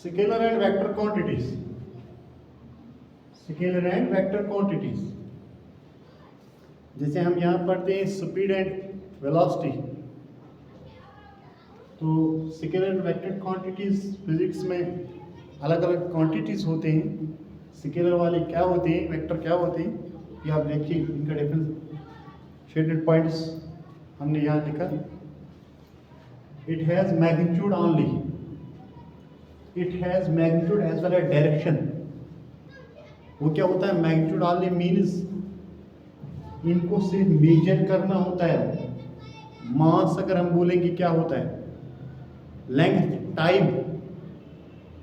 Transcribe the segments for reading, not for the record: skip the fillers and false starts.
Scalar and vector quantities, scalar and vector quantities. जैसे हम यहाँ पढ़ते हैं स्पीड एंड वेलोसिटी, तो scalar and vector quantities physics में अलग अलग क्वांटिटीज होते हैं। स्केलर वाले क्या होते हैं, वेक्टर क्या होते हैं, ये आप देखिए इनका डिफरेंस शेडेड पॉइंट्स हमने यहाँ लिखा। It has magnitude only, it has magnitude as well as direction. वो क्या होता है, मैग्नीट्यूड ओनली मीन्स इनको सिर्फ मेजर करना होता है। मास अगर हम बोलेंगे क्या होता है, लेंथ, टाइम,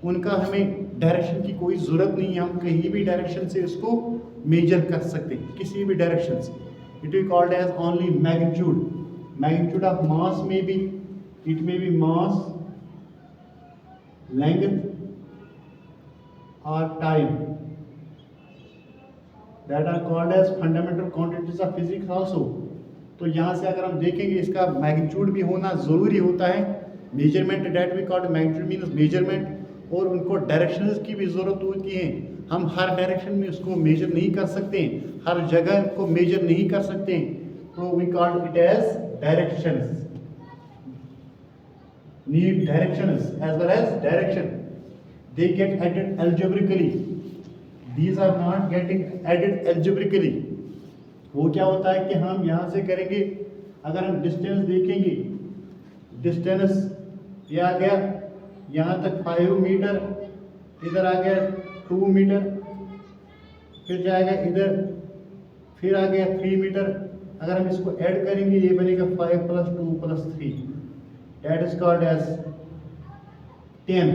उनका हमें डायरेक्शन की कोई ज़रूरत नहीं है। हम कहीं भी डायरेक्शन से इसको मेजर कर सकते हैं, किसी भी डायरेक्शन से। It is called as only magnitude. Magnitude of mass में भी, it may be mass, length और time, that are called as fundamental quantities of physics also. तो यहाँ से अगर हम देखेंगे इसका मैग्नीट्यूड भी होना ज़रूरी होता है। Measurement that we called magnitude means measurement, और उनको डायरेक्शंस की भी ज़रूरत होती है। हम हर डायरेक्शन में उसको मेजर नहीं कर सकते, हर जगह को मेजर नहीं कर सकते, तो we call it as directions. need directions as well as direction. They get added algebraically. These are not getting added algebraically. वो क्या होता है कि हम यहाँ से करेंगे, अगर हम डिस्टेंस देखेंगे, डिस्टेंस ये आ गया यहाँ तक 5 मीटर, इधर आ गया 2 मीटर, फिर जाएगा इधर, फिर आ गया 3 मीटर। अगर हम इसको ऐड करेंगे ये बनेगा 5 + 2 + 3, that is called as 10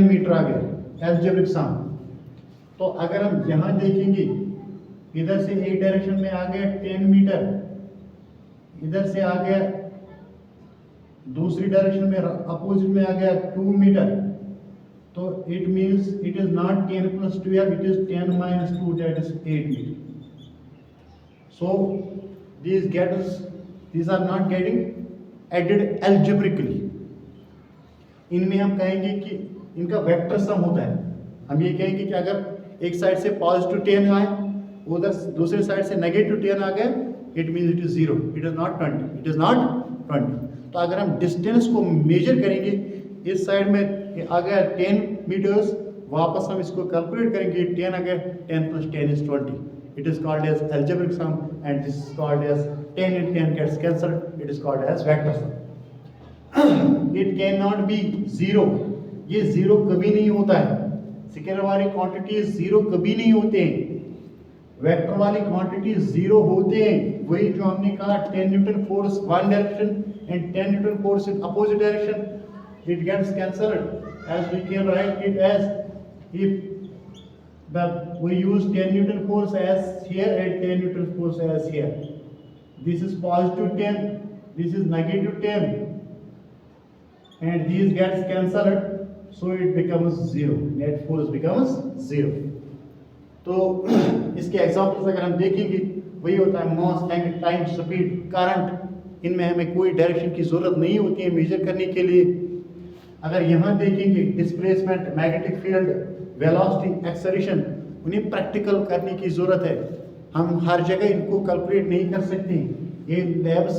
metre आ गया एल्जेब्रिक सम। तो अगर हम यहाँ देखेंगे, इधर से एक डायरेक्शन में आ गया 10 मीटर, इधर से आ गया दूसरी डायरेक्शन में अपोजिट में आ गया 2 मीटर, तो it means it is not 10 + 12, it is 10 - 2, that is 8 metre. So these are not getting added algebraically. इनमें हम कहेंगे कि इनका वेक्टर सम होता है। हम ये कहेंगे कि अगर एक साइड से +10 आए, उधर दूसरे साइड से -10 आ गए, it means it is 0, it is not 20, it is not 20। तो अगर हम डिस्टेंस को मेजर करेंगे, इस साइड में आ गया 10 मीटर्स, वापस हम इसको कैलकुलेट करेंगे, 10 आ गया, 10 + 10 is 20. It is called as algebraic sum, and this is called as 10 and 10 gets cancelled, it is called as vector sum. It cannot be 0, ये 0 कभी नहीं होता है। स्केलर वाली क्वांटिटी 0 कभी नहीं होते हैं, वेक्टर वाली क्वांटिटी 0 होते हैं। वही जो हमने कहा 10 Newton force one direction and 10 Newton force in opposite direction, it gets cancelled, as we can write it as if we use 10 Newton force as here and 10 Newton force as here. This is +10, this is -10, and these gets cancelled, so it becomes 0. Net force becomes 0. तो इसके examples अगर हम देखेंगे, वही होता है मास, length, time, speed, current. इनमें हमें कोई डायरेक्शन की जरूरत नहीं होती है मेजर करने के लिए। अगर यहाँ देखेंगे displacement, magnetic field, velocity, acceleration, उन्हें प्रैक्टिकल करने की ज़रूरत है। हम हर जगह इनको कैलकुलेट नहीं कर सकते। ये लैब्स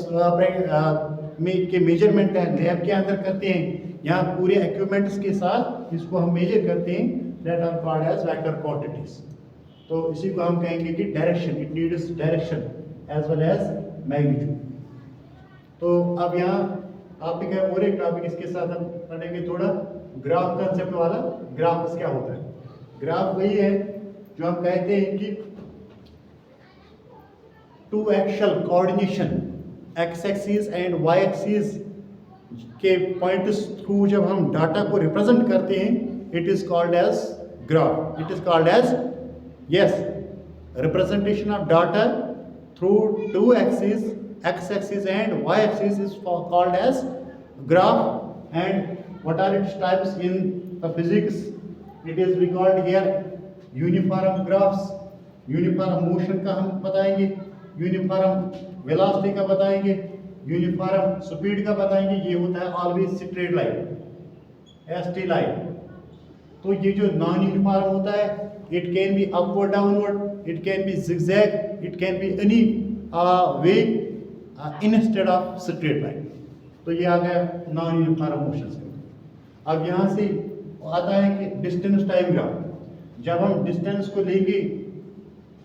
में के मेजरमेंट है, लैब के अंदर करते हैं, यहाँ पूरे इक्विपमेंट्स के साथ इसको हम मेजर करते हैं, that are called as vector quantities. तो इसी को हम कहेंगे कि direction, it needs direction as well as magnitude. तो अब यहाँ आप भी कहें और एक टॉपिक इसके साथ हम पढ़ेंगे थोड़ा, ग्राफ कंसेप्ट वाला। ग्राफ क्या होता है? ग्राफ वही है जो हम कहते हैं कि two axial coordination, X axis and Y axis के पॉइंट्स थ्रू जब हम डाटा को रिप्रेजेंट करते हैं, it is called as graph. It is called as representation of data through two axis, x axis and y axis is called as graph. And what are its types in the physics? It is we called here uniform graphs. Uniform motion का हम बताएंगे, uniform velocity का बताएंगे, uniform speed का बताएंगे। ये होता है always straight line, ST line. तो ये जो नॉन यूनिफॉर्म होता है, it can be upward downward, it can be zigzag, it can be any way instead of straight line. तो ये आ गया नॉन यूनिफॉर्म मोशंस। अब यहाँ से आता है कि डिस्टेंस टाइम ग्राफ। जब हम डिस्टेंस को लेंगे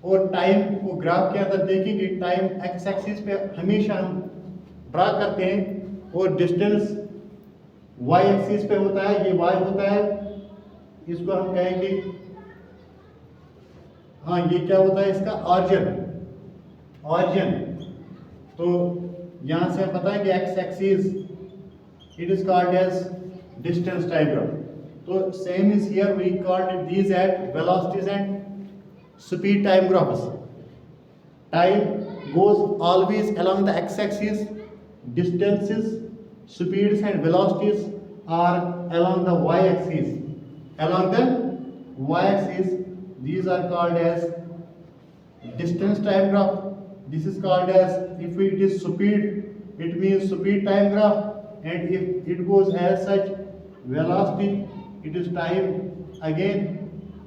और टाइम को ग्राफ के अंदर देखेंगे, टाइम एक्स एक्सिस पे हमेशा हम ड्रा करते हैं और डिस्टेंस वाई एक्सिस पे होता है, ये वाई होता है, इसको हम कहेंगे, हाँ ये क्या होता है इसका ऑरिजिन। तो यहां से हम बताएंगे X axis, it is called as distance time graph. तो same is here, we called these at velocities and speed time graphs. Time goes always along the x-axis. Distances, speeds and velocities are along the y-axis. Along the y-axis, these are called as distance time graph. This is called as, if it is speed, it means speed time graph, and if it goes as such velocity, it is time again,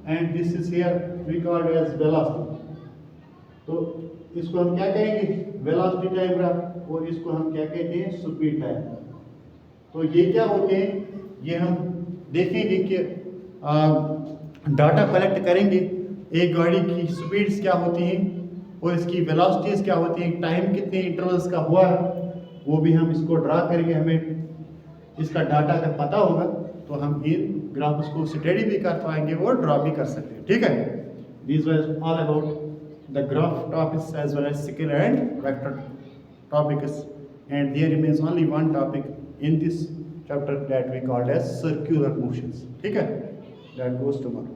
and this is here we call it as velocity. तो इसको हम क्या कहेंगे, velocity time graph, और इसको हम क्या कहते हैं, स्पीड टाइम। तो ये क्या होते हैं, ये हम देखेंगे कि डाटा कलेक्ट करेंगे, एक गाड़ी की स्पीड्स क्या होती हैं और इसकी वेलोसिटीज क्या होती हैं, टाइम कितने इंटरवल्स का हुआ है, वो भी हम इसको ड्रा करेंगे। हमें इसका डाटा अगर पता होगा तो हम इन ग्राफ्स को स्टडी भी कर पाएंगे और ड्रा भी कर सकते हैं, ठीक है। These were all about the graph topics as well as scalar and vector topics, and there remains only one topic in this chapter that we called as circular motions, ठीक है, that goes tomorrow.